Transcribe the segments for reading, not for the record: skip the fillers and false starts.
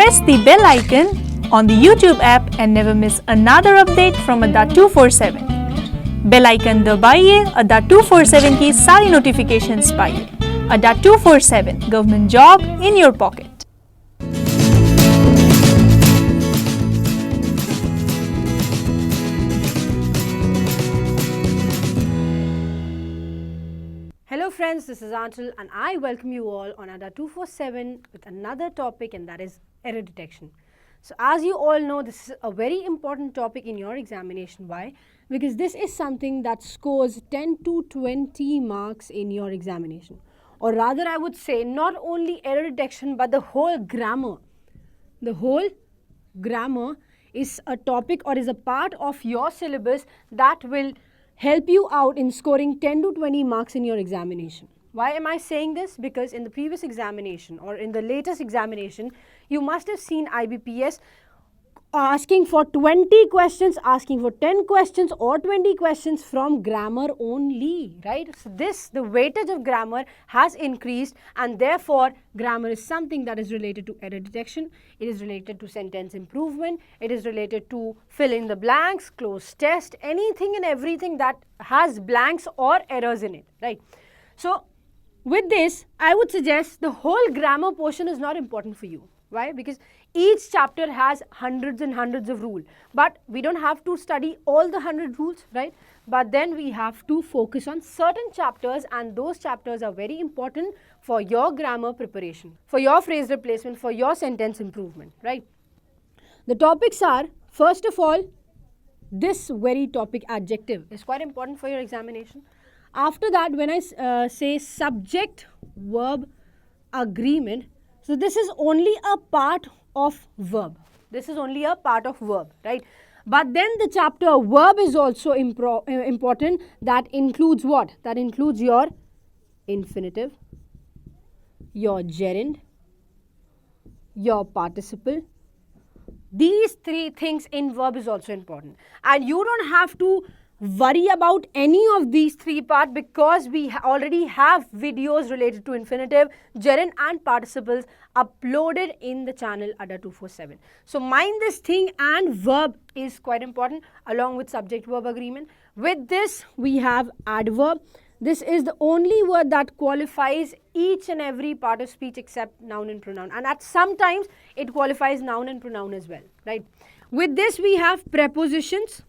Press the bell icon on the YouTube app and never miss another update from Adda 247. Bell icon दबाइए, अड्डा 247 की सारी notifications पाइए. Adda 247, government job in your pocket. Hello friends, this is Anchal and I welcome you all on Adda 247 with another topic, and that is error detection. So as you all know, this is a very important topic in your examination. Why? Because this is something that scores 10 to 20 marks in your examination. Or rather, I would say not only error detection but the whole grammar. The whole grammar is a topic or is a part of your syllabus that will help you out in scoring 10 to 20 marks in your examination. Why am I saying this? Because in the previous examination or in the latest examination, you must have seen IBPS asking for 20 questions, asking for 10 questions or 20 questions from grammar only, right? So the weightage of grammar has increased, and therefore grammar is something that is related to error detection, it is related to sentence improvement, it is related to fill in the blanks, close test, anything and everything that has blanks or errors in it, right? So with this, I would suggest the whole grammar portion is not important for you. Why? Because each chapter has hundreds and hundreds of rules, but we don't have to study all the 100 rules, right? But then we have to focus on certain chapters, and those chapters are very important for your grammar preparation, for your phrase replacement, for your sentence improvement, right? The topics are, first of all, this very topic, adjective, is quite important for your examination. After that, when I say subject verb agreement, so this is only a part of verb. This is only a part of verb, right? But then the chapter verb is also important. That includes what? That includes your infinitive, your gerund, your participle. These three things in verb is also important. And you don't have to worry about any of these three parts, because we already have videos related to infinitive, gerund and participles uploaded in the channel Adda 247. So mind this thing, and verb is quite important along with subject verb agreement. With this we have adverb. This is the only word that qualifies each and every part of speech except noun and pronoun, and at sometimes it qualifies noun and pronoun as well, right? With this we have prepositions.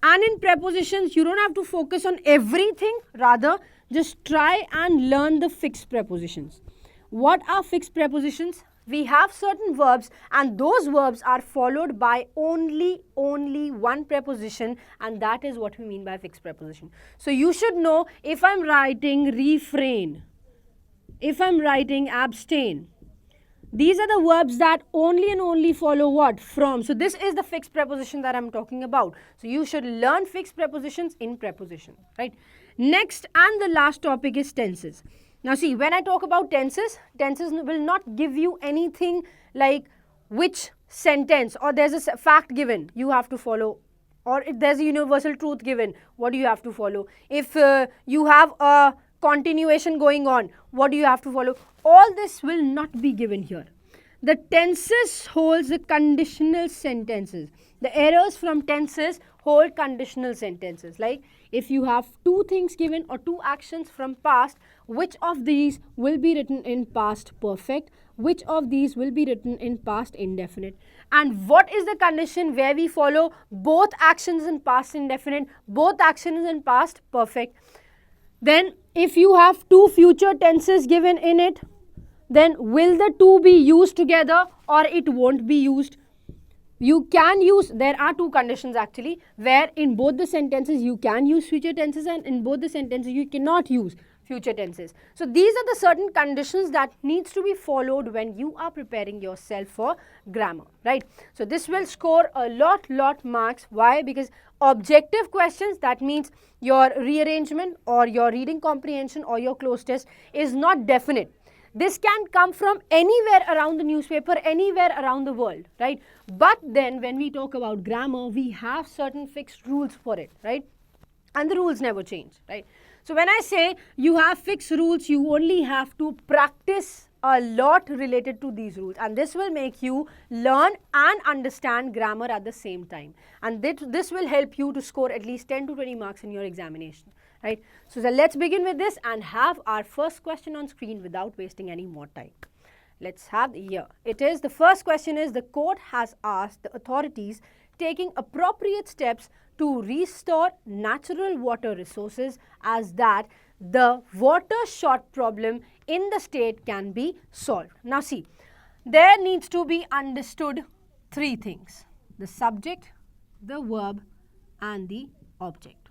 And in prepositions, you don't have to focus on everything. Rather, just try and learn the fixed prepositions. What are fixed prepositions? We have certain verbs, and those verbs are followed by only one preposition, and that is what we mean by fixed preposition. So you should know, if I'm writing refrain, if I'm writing abstain, these are the verbs that only and only follow what? From. So this is the fixed preposition that I'm talking about. So you should learn fixed prepositions in preposition, right? Next and the last topic is tenses. Now see, when I talk about tenses, tenses will not give you anything like which sentence, or there's a fact given, you have to follow, or if there's a universal truth given, what do you have to follow? If you have a continuation going on, what do you have to follow? All this will not be given here. The tenses holds the conditional sentences. The errors from tenses hold conditional sentences. Like if you have two things given or two actions from past, which of these will be written in past perfect? Which of these will be written in past indefinite? And what is the condition where we follow both actions in past indefinite, both actions in past perfect? Then if you have two future tenses given in it, then will the two be used together or it won't be used? You can use, there are two conditions actually, where in both the sentences you can use future tenses, and in both the sentences you cannot use future tenses. So these are the certain conditions that needs to be followed when you are preparing yourself for grammar, right? So this will score a lot marks. Why? Because objective questions, that means your rearrangement or your reading comprehension or your close test, is not definite. This can come from anywhere around the newspaper, anywhere around the world, right? But then when we talk about grammar, we have certain fixed rules for it, right? And the rules never change, right? So when I say you have fixed rules, you only have to practice a lot related to these rules, and this will make you learn and understand grammar at the same time, and this will help you to score at least 10 to 20 marks in your examination, right? So let's begin with this and have our first question on screen without wasting any more time. Let's have here. It is, the first question is, the court has asked the authorities taking appropriate steps to restore natural water resources as that the water short problem in the state can be solved. Now see, there needs to be understood three things: the subject, the verb and the object,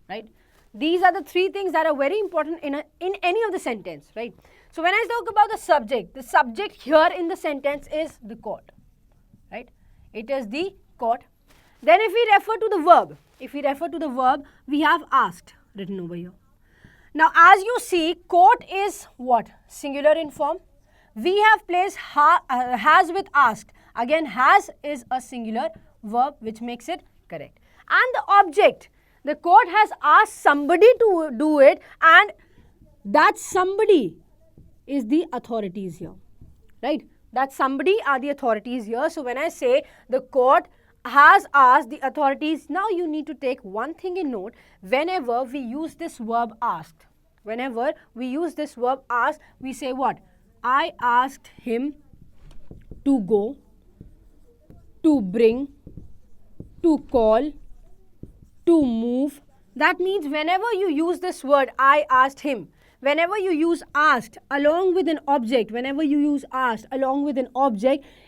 right? These are the three things that are very important in any of the sentence, right? So when I talk about the subject here in the sentence is the court, right? It is the court. Then if we refer to the verb, we have asked written over here. Now as you see, court is what? Singular in form. We have placed has with asked. Again, has is a singular verb which makes it correct. And the object, the court has asked somebody to do it, and that somebody is the authorities here, right? That somebody are the authorities here. So when I say the court has asked the authorities, now you need to take one thing in note. Whenever we use this verb asked, we say what? I asked him to go, to bring, to call, to move. That means whenever you use this word I asked him, whenever you use asked along with an object,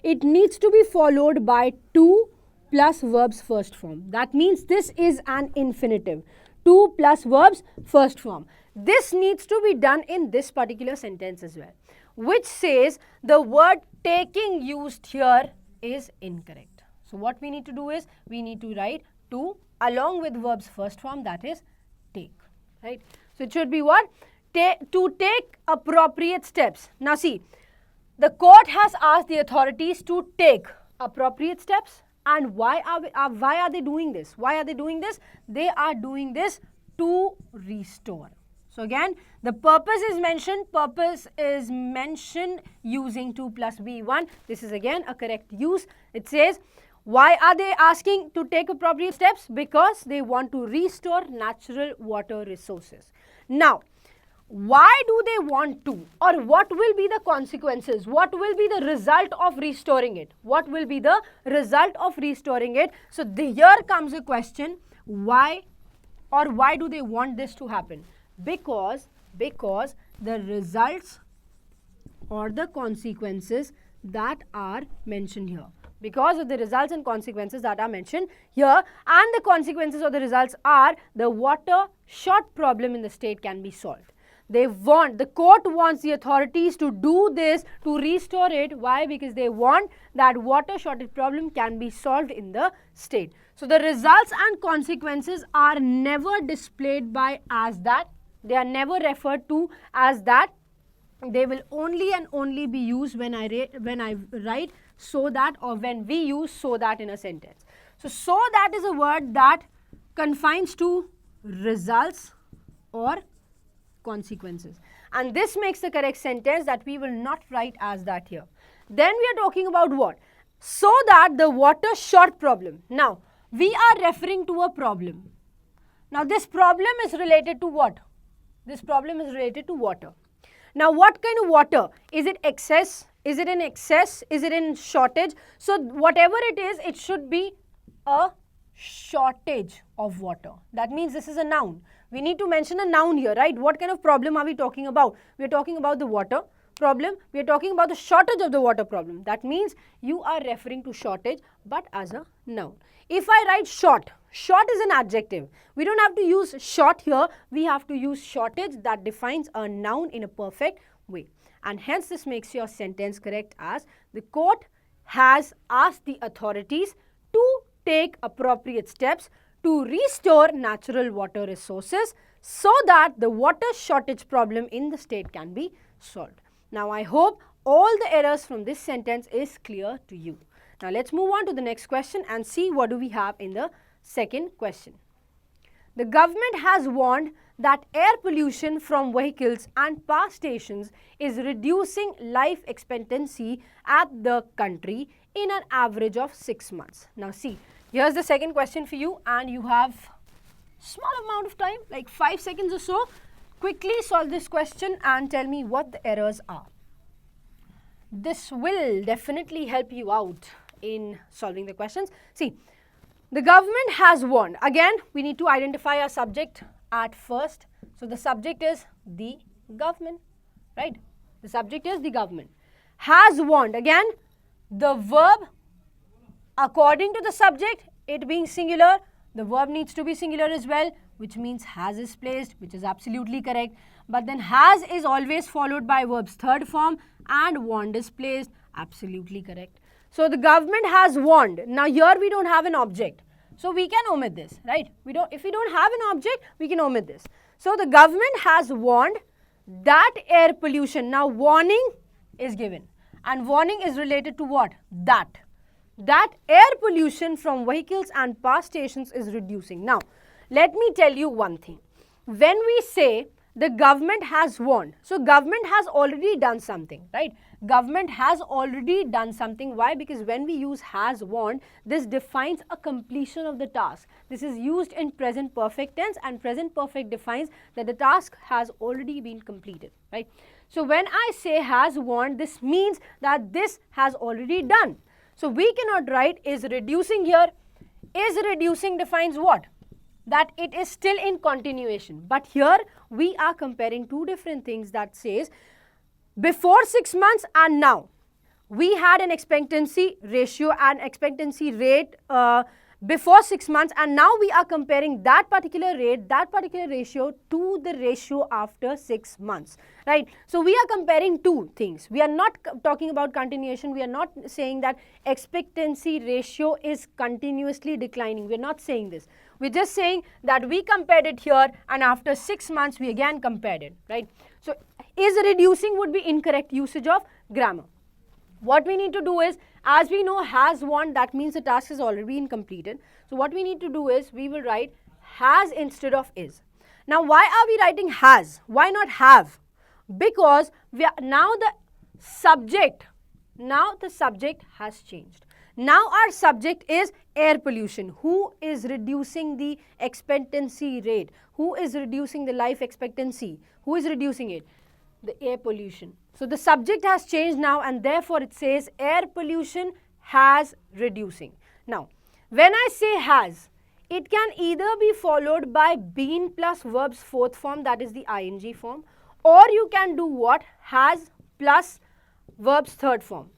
it needs to be followed by to plus verbs first form. That means this is an infinitive. To plus verbs first form. This needs to be done in this particular sentence as well, which says the word taking used here is incorrect. So what we need to do is, we need to write to along with verbs first form, that is take, right? So it should be what? To take appropriate steps. Now see, the court has asked the authorities to take appropriate steps. And why are they doing this? They are doing this to restore. So again, the purpose is mentioned using to plus V1. This is again a correct use. It says, why are they asking to take appropriate steps? Because they want to restore natural water resources. Now, why do they want to, or what will be the consequences? What will be the result of restoring it? So here comes a question, why do they want this to happen? Because the results or the consequences that are mentioned here. Because of the results and consequences that are mentioned here, and the consequences or the results are the water short problem in the state can be solved. The court wants the authorities to do this, to restore it. Why? Because they want that water shortage problem can be solved in the state. So the results and consequences are never displayed by as that. They are never referred to as that. They will only and only be used when I write so that, or when we use so that in a sentence. So that is a word that confines to results or consequences, and this makes the correct sentence that we will not write as that here. Then we are talking about what? So that the water short problem. Now we are referring to a problem. Now this problem is related to what? This problem is related to water. Now what kind of water? Is it excess? Is it in excess? Is it in shortage? So whatever it is, it should be a shortage of water. That means this is a noun. We need to mention a noun here, right? What kind of problem are we talking about? We are talking about the water problem. We are talking about the shortage of the water problem. That means you are referring to shortage but as a noun. If I write short is an adjective. We don't have to use short here. We have to use shortage that defines a noun in a perfect way. And hence this makes your sentence correct as the court has asked the authorities to take appropriate steps to restore natural water resources so that the water shortage problem in the state can be solved. Now I hope all the errors from this sentence is clear to you. Now let's move on to the next question and see what do we have in the second question. The government has warned that air pollution from vehicles and power stations is reducing life expectancy at the country in an average of 6 months. Now see, here's the second question for you, and you have small amount of time, like 5 seconds or so. Quickly solve this question and tell me what the errors are. This will definitely help you out in solving the questions. See, the government has warned. Again, we need to identify our subject at first. So the subject is the government, right? The subject is the government. Has warned. Again, the verb, according to the subject, it being singular, the verb needs to be singular as well, which means has is placed, which is absolutely correct. But then has is always followed by verb's third form, and warned is placed, absolutely correct. So the government has warned. Now here we don't have an object, so we can omit this, right? If we don't have an object, we can omit this. So the government has warned that air pollution. Now warning is given, and warning is related to what? That air pollution from vehicles and power stations is reducing. Now let me tell you one thing. When we say the government has warned, so government has already done something, right? Government has already done something. Why? Because when we use has warned, this defines a completion of the task. This is used in present perfect tense, and present perfect defines that the task has already been completed, right? So when I say has warned, this means that this has already done. So we cannot write is reducing here. Is reducing defines what? That it is still in continuation. But here we are comparing two different things that says before 6 months and now. We had an expectancy ratio and expectancy rate before 6 months, and now we are comparing that particular rate, that particular ratio to the ratio after 6 months, right? So we are comparing two things. We are not talking about continuation. We are not saying that expectancy ratio is continuously declining. We are not saying this. We're just saying that we compared it here, and after 6 months we again compared it, right? So is reducing would be incorrect usage of grammar. What we need to do is, as we know has warned, that means the task is already been completed. So what we need to do is, we will write has instead of is. Now why are we writing has? Why not have? Because we are now the subject has changed. Now our subject is air pollution. Who is reducing the expectancy rate? Who is reducing the life expectancy? Who is reducing it? The air pollution. So the subject has changed now, and therefore it says air pollution has reducing. Now when I say has, it can either be followed by been plus verb's fourth form, that is the ing form, or you can do what? Has plus verb's third form.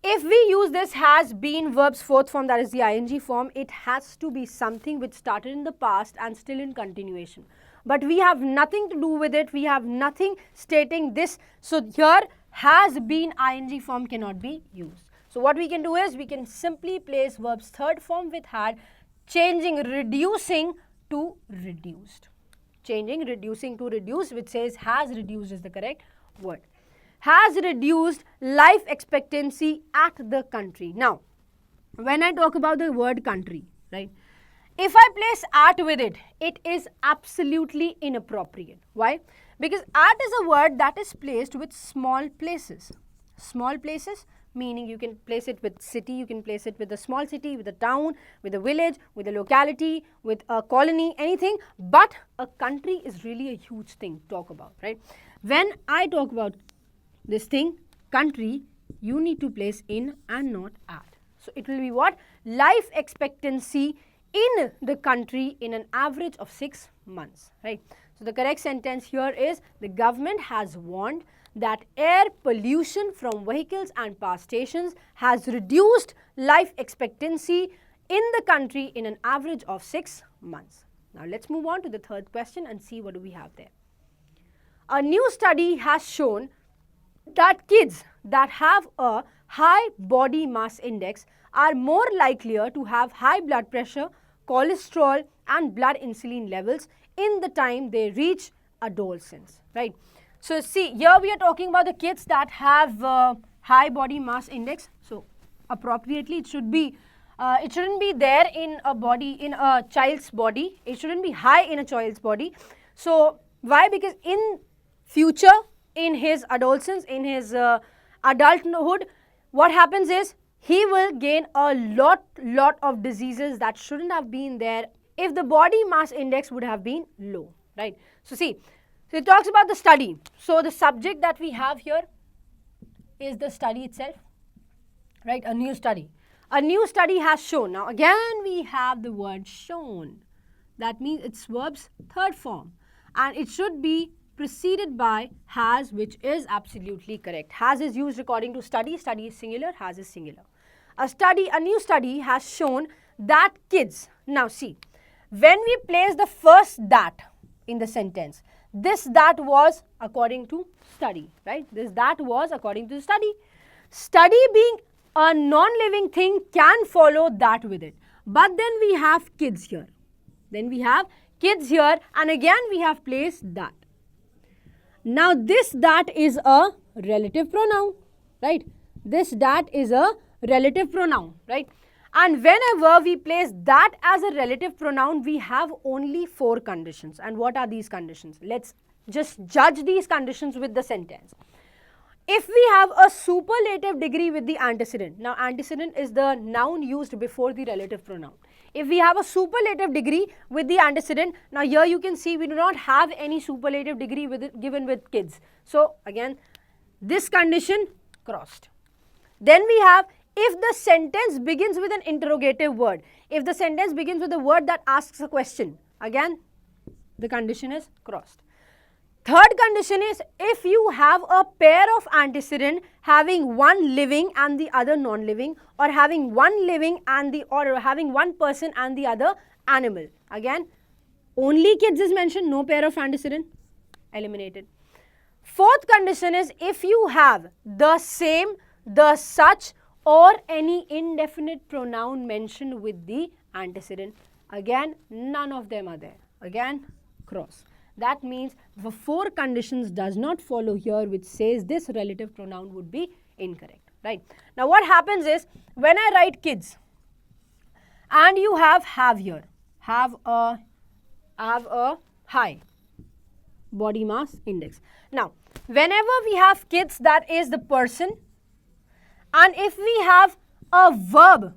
If we use this has been verb's fourth form, that is the ing form, it has to be something which started in the past and still in continuation. But we have nothing to do with it. We have nothing stating this. So here has been ing form cannot be used. So what we can do is, we can simply place verb's third form with had, changing reducing to reduced. Changing reducing to reduced, which says has reduced is the correct word. Has reduced life expectancy at the country. Now, when I talk about the word country, right? If I place at with it, it is absolutely inappropriate. Why? Because at is a word that is placed with small places. Small places meaning you can place it with city, you can place it with a small city, with a town, with a village, with a locality, with a colony, anything. But a country is really a huge thing to talk about, right? When I talk about this thing, country, you need to place in and not at. So it will be what? Life expectancy in the country in an average of 6 months, right? So the correct sentence here is, the government has warned that air pollution from vehicles and power stations has reduced life expectancy in the country in an average of 6 months. Now let's move on to the third question and see what do we have there. A new study has shown that kids that have a high body mass index are more likelier to have high blood pressure, cholesterol and blood insulin levels in the time they reach adolescence, right? So see, here we are talking about the kids that have high body mass index. So appropriately it should be, it shouldn't be there in a body, in a child's body. It shouldn't be high in a child's body. So why? Because in future, in his adolescence, in his adulthood, what happens is he will gain a lot of diseases that shouldn't have been there if the body mass index would have been low, right? So see, so it talks about the study. So the subject that we have here is the study itself, right? A new study. A new study has shown. Now again we have the word shown. That means it's verb's third form, and it should be preceded by has, which is absolutely correct. Has is used according to study. Study is singular, has is singular. A new study has shown that kids, now see, when we place the first that in the sentence, this that was according to study, right? This that was according to study. Study being a non-living thing can follow that with it. But then we have kids here. Then we have kids here, and again we have placed that. Now this that is a relative pronoun, right? This that is a relative pronoun, right? And whenever we place that as a relative pronoun, we have only 4 conditions. And what are these conditions? Let's just judge these conditions with the sentence. If we have a superlative degree with the antecedent, now antecedent is the noun used before the relative pronoun. If we have a superlative degree with the antecedent, now here you can see we do not have any superlative degree with it given with kids. So again, this condition crossed. Then we have, if the sentence begins with an interrogative word, if the sentence begins with a word that asks a question, again the condition is crossed. Third condition is, if you have a pair of antecedent having one living and the other non-living, or having one living and having one person and the other animal. Again, only kids is mentioned, no pair of antecedent, eliminated. Fourth condition is, if you have the same, the such, or any indefinite pronoun mentioned with the antecedent. Again, none of them are there. Again, cross. That means the 4 conditions does not follow here, which says this relative pronoun would be incorrect, right? Now what happens is, when I write kids and you have here, have a high body mass index. Now whenever we have kids, that is the person, and if we have a verb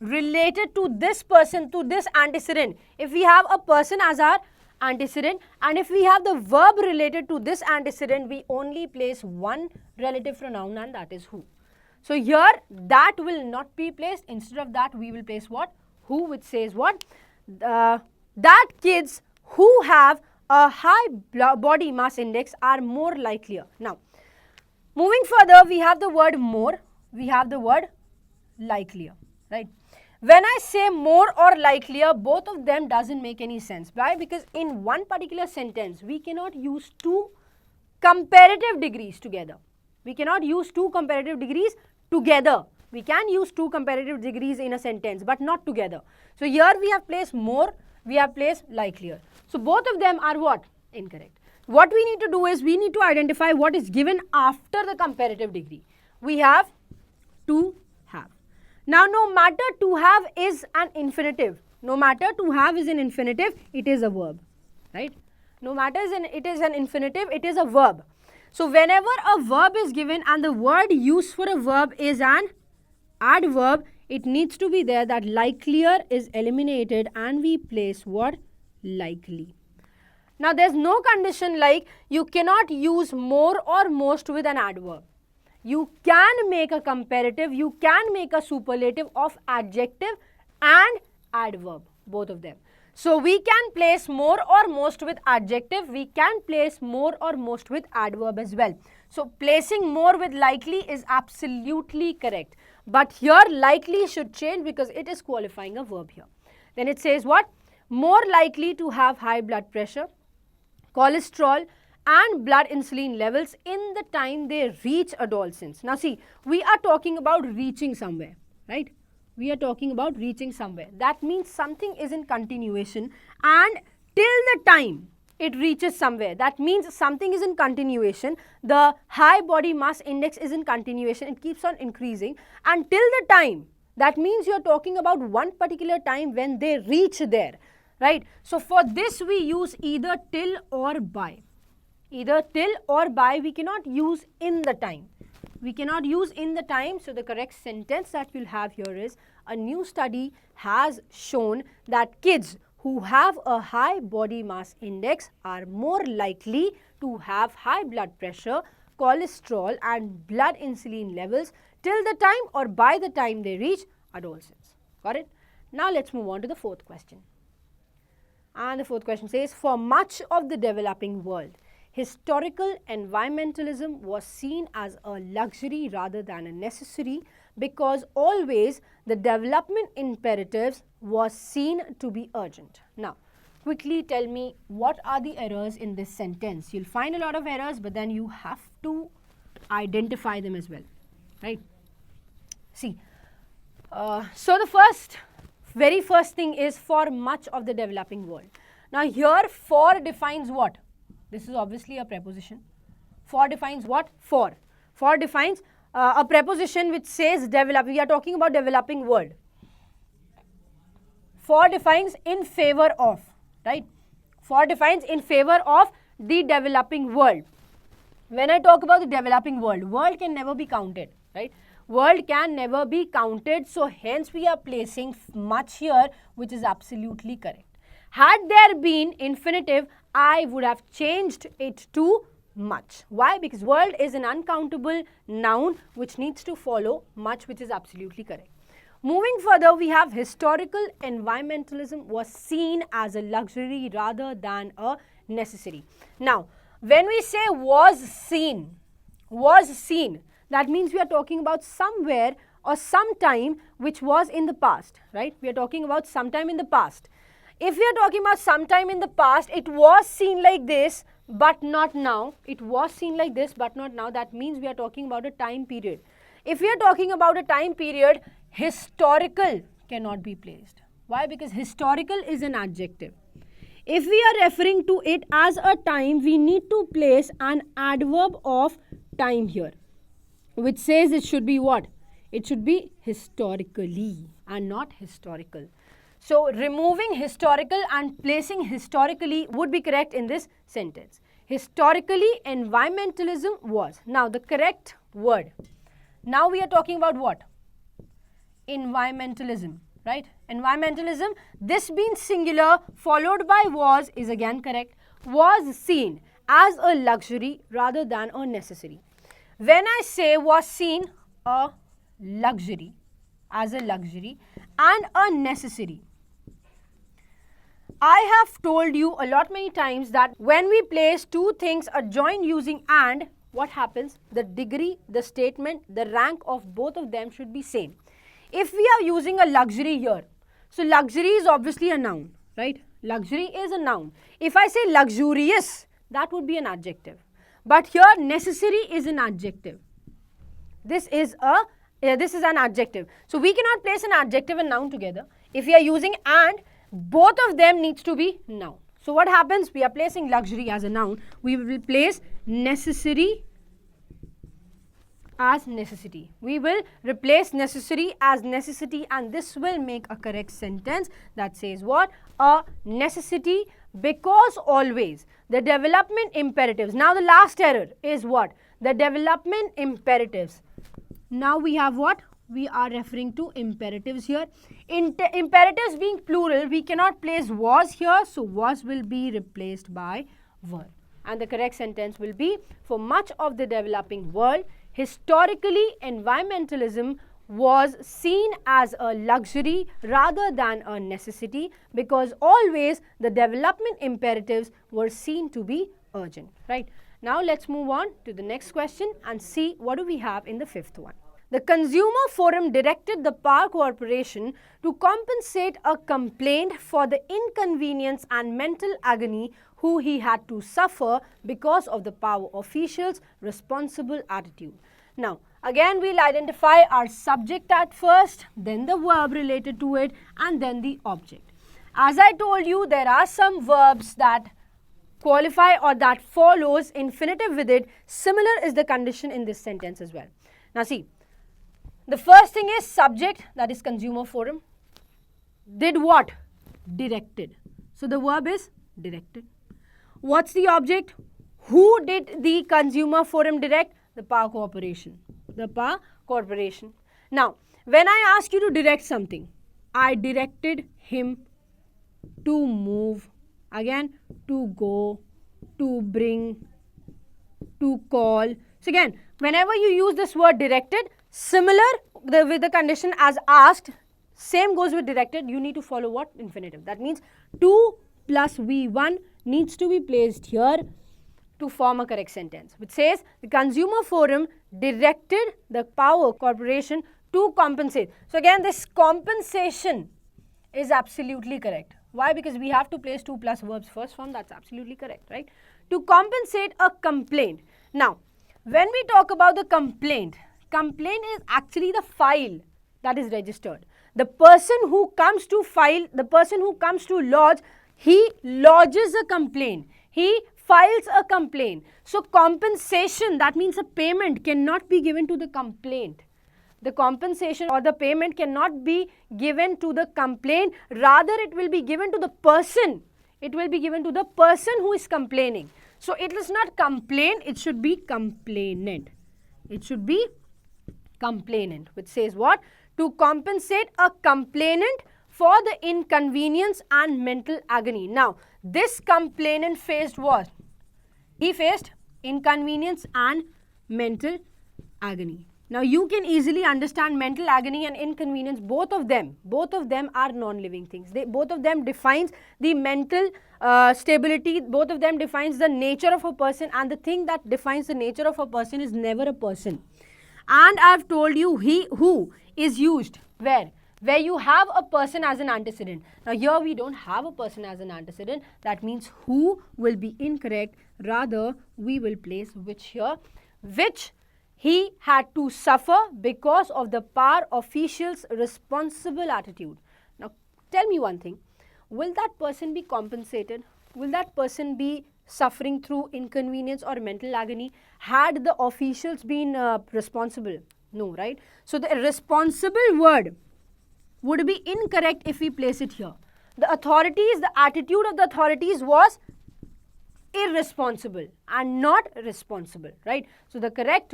related to this person, to this antecedent, if we have a person as our antecedent, and if we have the verb related to this antecedent, we only place one relative pronoun, and that is who. So here that will not be placed. Instead of that, we will place what? Who, which says what? That kids who have a high body mass index are more likelier. Now moving further, we have the word more, we have the word likelier, right? When I say more or likelier, both of them doesn't make any sense. Why? Because in one particular sentence, we cannot use 2 comparative degrees together. We cannot use 2 comparative degrees together. We can use 2 comparative degrees in a sentence, but not together. So here we have placed more, we have placed likelier. So both of them are what? Incorrect. What we need to do is, we need to identify what is given after the comparative degree. We have to have. Now, no matter to have is an infinitive. No matter to have is an infinitive, it is a verb, right? No matter it is an infinitive, it is a verb. So, whenever a verb is given and the word used for a verb is an adverb, it needs to be there that likelier is eliminated, and we place what? Likely. Now, there is no condition like you cannot use more or most with an adverb. You can make a comparative, you can make a superlative of adjective and adverb, both of them. So we can place more or most with adjective, we can place more or most with adverb as well. So placing more with likely is absolutely correct. But here likely should change because it is qualifying a verb here. Then it says what? More likely to have high blood pressure, cholesterol, and blood insulin levels in the time they reach adolescence. Now see, we are talking about reaching somewhere, right? We are talking about reaching somewhere. That means something is in continuation, and till the time it reaches somewhere, that means something is in continuation. The high body mass index is in continuation, it keeps on increasing, and till the time, that means you are talking about one particular time when they reach there. right? So for this we use either till or by. Either till or by, we cannot use in the time. We cannot use in the time, so the correct sentence that we'll have here is, a new study has shown that kids who have a high body mass index are more likely to have high blood pressure, cholesterol and blood insulin levels till the time or by the time they reach adolescence. Got it? Now let's move on to the fourth question. And the fourth question says, for much of the developing world, historical environmentalism was seen as a luxury rather than a necessity because always the development imperatives was seen to be urgent. Now, quickly tell me what are the errors in this sentence. You'll find a lot of errors, but then you have to identify them as well, right? See, so the very first thing is for much of the developing world. Now here for defines what? This is obviously a preposition. For defines what? For. For defines a preposition which says develop. We are talking about developing world. For defines in favor of, right? For defines in favor of the developing world. When I talk about the developing world, world can never be counted, right? World can never be counted, so hence we are placing much here, which is absolutely correct. Had there been infinitive, I would have changed it to much. Why? Because world is an uncountable noun which needs to follow much, which is absolutely correct. Moving further, we have historical environmentalism was seen as a luxury rather than a necessity. Now, when we say was seen, that means we are talking about somewhere or sometime which was in the past, right? We are talking about sometime in the past. If we are talking about sometime in the past, it was seen like this, but not now. It was seen like this, but not now. That means we are talking about a time period. If we are talking about a time period, historical cannot be placed. Why? Because historical is an adjective. If we are referring to it as a time, we need to place an adverb of time here, which says it should be what? It should be historically and not historical. So, removing historical and placing historically would be correct in this sentence. Historically, environmentalism was. Now, the correct word. Now, we are talking about what? Environmentalism, right? Environmentalism, this being singular followed by was is again correct. Was seen as a luxury rather than a necessity. When I say was seen a luxury, as a luxury and a necessity, I have told you a lot many times that when we place two things adjoined using and, what happens? The degree, the statement, the rank of both of them should be same. If we are using a luxury here, so luxury is obviously a noun, right? Luxury is a noun. If I say luxurious, that would be an adjective. But here necessary is an adjective. This is an adjective. So we cannot place an adjective and noun together. If we are using and, both of them needs to be noun. So what happens? We are placing luxury as a noun. We will place necessary as necessity. We will replace necessary as necessity, and this will make a correct sentence that says what? A necessity, because always the development imperatives. Now the last error is what? The development imperatives. Now we have what? We are referring to imperatives here. Imperatives being plural, we cannot place was here, so was will be replaced by were. And the correct sentence will be, for much of the developing world, historically environmentalism was seen as a luxury rather than a necessity, because always the development imperatives were seen to be urgent, right? Now let's move on to the next question and see what do we have in the fifth one. The Consumer Forum directed the Power Corporation to compensate a complainant for the inconvenience and mental agony who he had to suffer because of the power official's responsible attitude. Now, again we'll identify our subject at first, then the verb related to it, and then the object. As I told you, there are some verbs that qualify or that follows infinitive with it. Similar is the condition in this sentence as well. Now see, the first thing is subject, that is Consumer Forum. Did what? Directed. So the verb is directed. What's the object? Who did the consumer forum direct? The Power Corporation. The Power Corporation. Now, when I ask you to direct something, I directed him to move, again, to go, to bring, to call. So again, whenever you use this word directed, similar with the condition as asked, same goes with directed, you need to follow what? Infinitive. That means 2 plus V1 needs to be placed here to form a correct sentence, which says the consumer forum directed the Power Corporation to compensate. So again, this compensation is absolutely correct. Why? Because we have to place 2 plus verbs first form. That's absolutely correct, right? To compensate a complaint. Now, when we talk about the complaint is actually the file that is registered. The person who comes to file, the person who comes to lodge, he lodges a complaint. He files a complaint. So compensation, that means a payment, cannot be given to the complaint. The compensation or the payment cannot be given to the complaint. Rather, it will be given to the person. It will be given to the person who is complaining. So it is not complaint, it should be complainant. It should be complainant, which says what? To compensate a complainant for the inconvenience and mental agony. Now, this complainant faced what? He faced inconvenience and mental agony. Now, you can easily understand mental agony and inconvenience, both of them are non-living things. Both of them defines the mental stability, both of them defines the nature of a person, and the thing that defines the nature of a person is never a person. And I've told you he, who is used where? Where you have a person as an antecedent. Now here we don't have a person as an antecedent. That means who will be incorrect. Rather, we will place which here. Which he had to suffer because of the power official's responsible attitude. Now tell me one thing. Will that person be compensated? Will that person be suffering through inconvenience or mental agony had the officials been responsible? No, right? So the responsible word would be incorrect if we place it here. The authorities, the attitude of the authorities was irresponsible and not responsible, right? So the correct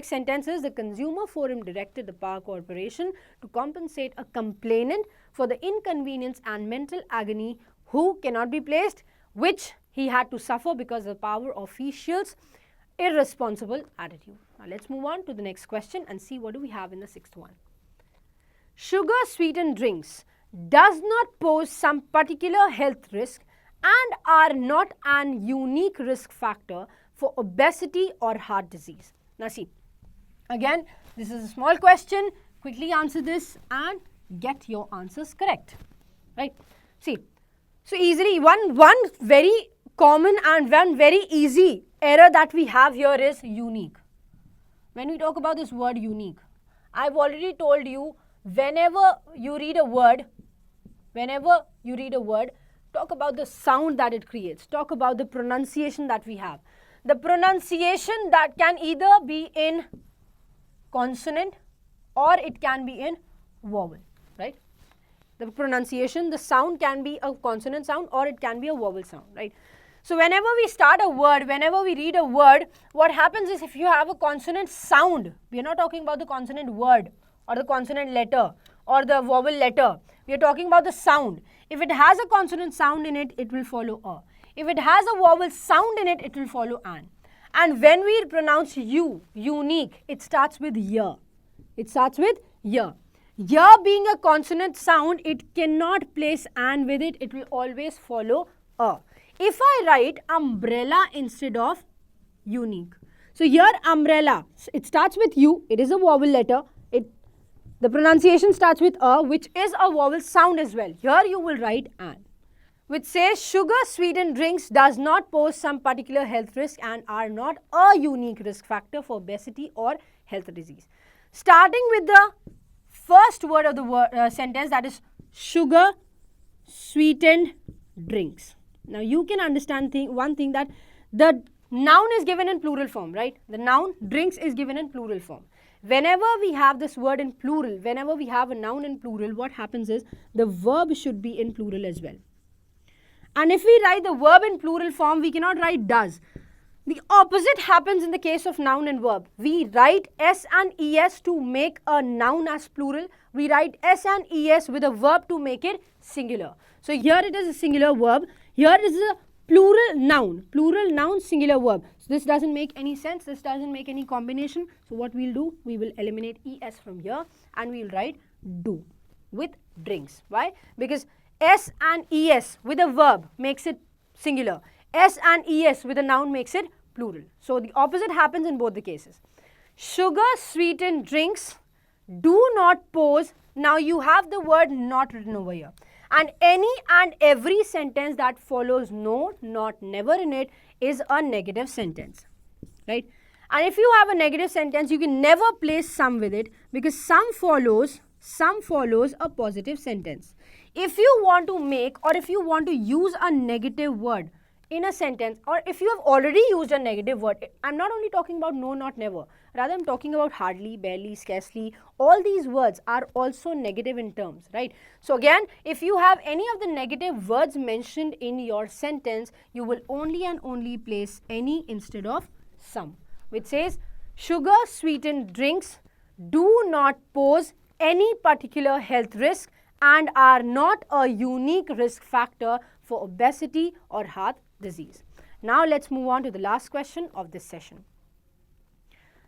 sentence is the consumer forum directed the Power Corporation to compensate a complainant for the inconvenience and mental agony who cannot be placed, which he had to suffer because of the power officials' irresponsible attitude. Now let's move on to the next question and see what do we have in the sixth one. Sugar sweetened drinks does not pose some particular health risk and are not an unique risk factor for obesity or heart disease. Now see, again, this is a small question. Quickly answer this and get your answers correct, right? See, so easily one very common and one very easy error that we have here is unique. When we talk about this word unique, I've already told you whenever you read a word, talk about the sound that it creates. Talk about the pronunciation that we have. The pronunciation that can either be in consonant or it can be in vowel, right? The pronunciation, the sound can be a consonant sound or it can be a vowel sound, right? So whenever we start a word, whenever we read a word, what happens is if you have a consonant sound, we are not talking about the consonant word or the consonant letter or the vowel letter. We are talking about the sound. If it has a consonant sound in it, it will follow a. If it has a vowel sound in it, it will follow an. And when we pronounce you, unique, it starts with ya. It starts with ya. Ya being a consonant sound, it cannot place an with it. It will always follow a. If I write umbrella instead of unique. So here umbrella, it starts with U. It is a vowel letter. The pronunciation starts with a, which is a vowel sound as well. Here you will write an, which says sugar sweetened drinks does not pose some particular health risk and are not a unique risk factor for obesity or health disease. Starting with the first word of the sentence, that is sugar sweetened drinks. Now you can understand one thing, that the noun is given in plural form, right? The noun drinks is given in plural form. Whenever we have this word in plural, whenever we have a noun in plural, what happens is the verb should be in plural as well. And if we write the verb in plural form, we cannot write does. The opposite happens in the case of noun and verb. We write S and ES to make a noun as plural. We write S and ES with a verb to make it singular. So here it is a singular verb. Here it is a plural noun, singular verb. So this doesn't make any sense. This doesn't make any combination. So what we'll do, we will eliminate ES from here and we'll write do with drinks. Why? Because S and ES with a verb makes it singular. S and ES with a noun makes it plural. So the opposite happens in both the cases. Sugar sweetened drinks do not pose. Now you have the word not written over here. And any and every sentence that follows no, not, never in it is a negative sentence. Right? And if you have a negative sentence, you can never place some with it because some follows a positive sentence. If you want to make or if you want to use a negative word in a sentence, or if you have already used a negative word, I'm not only talking about no, not, never, rather I'm talking about hardly, barely, scarcely. All these words are also negative in terms, right? So again, if you have any of the negative words mentioned in your sentence, you will only and only place any instead of some, which says sugar sweetened drinks do not pose any particular health risk and are not a unique risk factor for obesity or heart disease. Now let's move on to the last question of this session.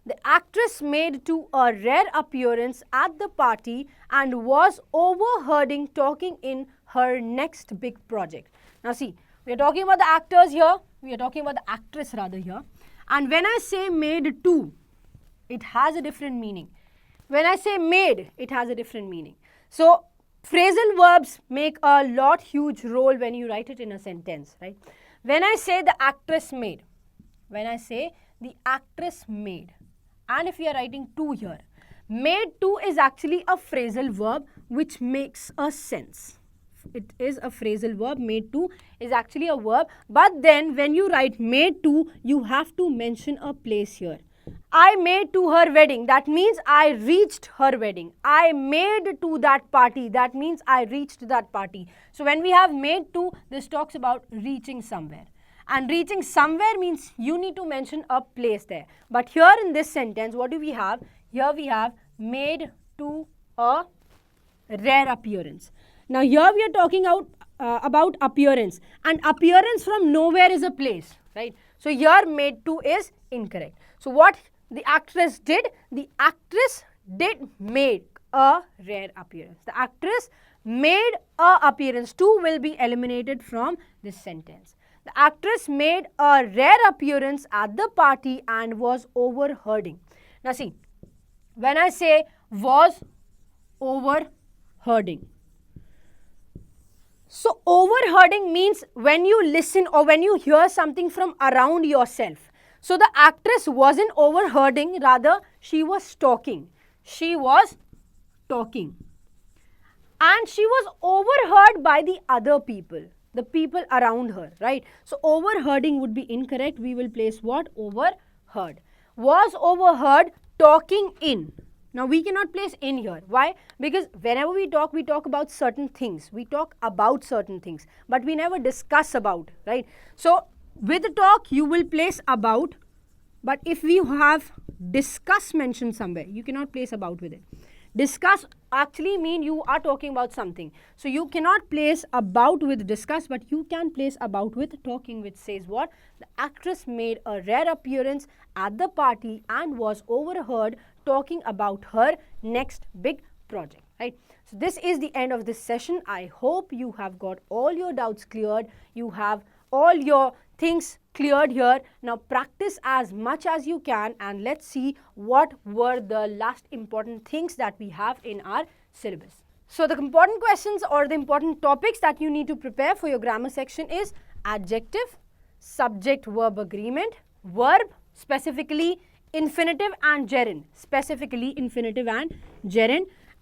The actress made to a rare appearance at the party and was overheard talking in her next big project. Now see, we are talking about the actors here, we are talking about the actress rather here. And when I say made to, it has a different meaning. When I say made, it has a different meaning. So phrasal verbs make a huge role when you write it in a sentence, right? When I say the actress made, and if we are writing to here, made to is actually a phrasal verb which makes a sense. It is a phrasal verb, made to is actually a verb, but then when you write made to, you have to mention a place here. I made to her wedding, that means I reached her wedding. I made to that party, that means I reached that party. So when we have made to, this talks about reaching somewhere. And reaching somewhere means you need to mention a place there. But here in this sentence, what do we have? Here we have made to a rare appearance. Now here we are talking about appearance. And appearance from nowhere is a place, right? So here made to is incorrect. So what the actress did make a rare appearance. The actress made a appearance. To will be eliminated from this sentence. The actress made a rare appearance at the party and was overheard. Now see, when I say was overheard, so overheard means when you listen or when you hear something from around yourself. So the actress wasn't overhearding, rather she was talking. She was talking. And she was overheard by the other people, the people around her, right? So overhearding would be incorrect. We will place what? Overheard. Was overheard talking in. Now we cannot place in here. Why? Because whenever we talk about certain things. We talk about certain things, but we never discuss about, right? So with the talk, you will place about, but if we have discuss mentioned somewhere, you cannot place about with it. Discuss actually mean you are talking about something. So you cannot place about with discuss, but you can place about with talking, which says what? The actress made a rare appearance at the party and was overheard talking about her next big project, right? So this is the end of this session. I hope you have got all your doubts cleared. You have all your things cleared here. Now practice as much as you can and let's see what were the last important things that we have in our syllabus. So the important questions or the important topics that you need to prepare for your grammar section is adjective, subject-verb agreement, verb, specifically infinitive and gerund,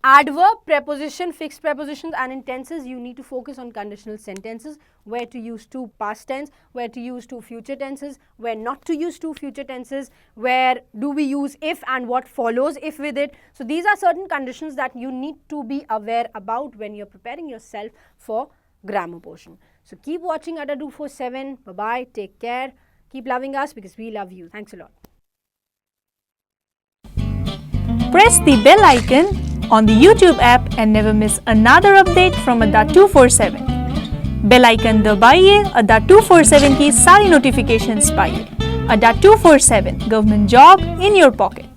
adverb, preposition, fixed prepositions, and in tenses you need to focus on conditional sentences, where to use to past tense, where to use to future tenses, where not to use to future tenses, where do we use if and what follows if with it. So these are certain conditions that you need to be aware about when you're preparing yourself for grammar portion. So keep watching Adda 247. Bye-bye. Take care. Keep loving us because we love you. Thanks a lot. Press the bell icon on the YouTube app and never miss another update from Adda 247. Bell icon दबाइए, अड्डा 247 की सारी notifications पाइए. Adda 247 government job in your pocket.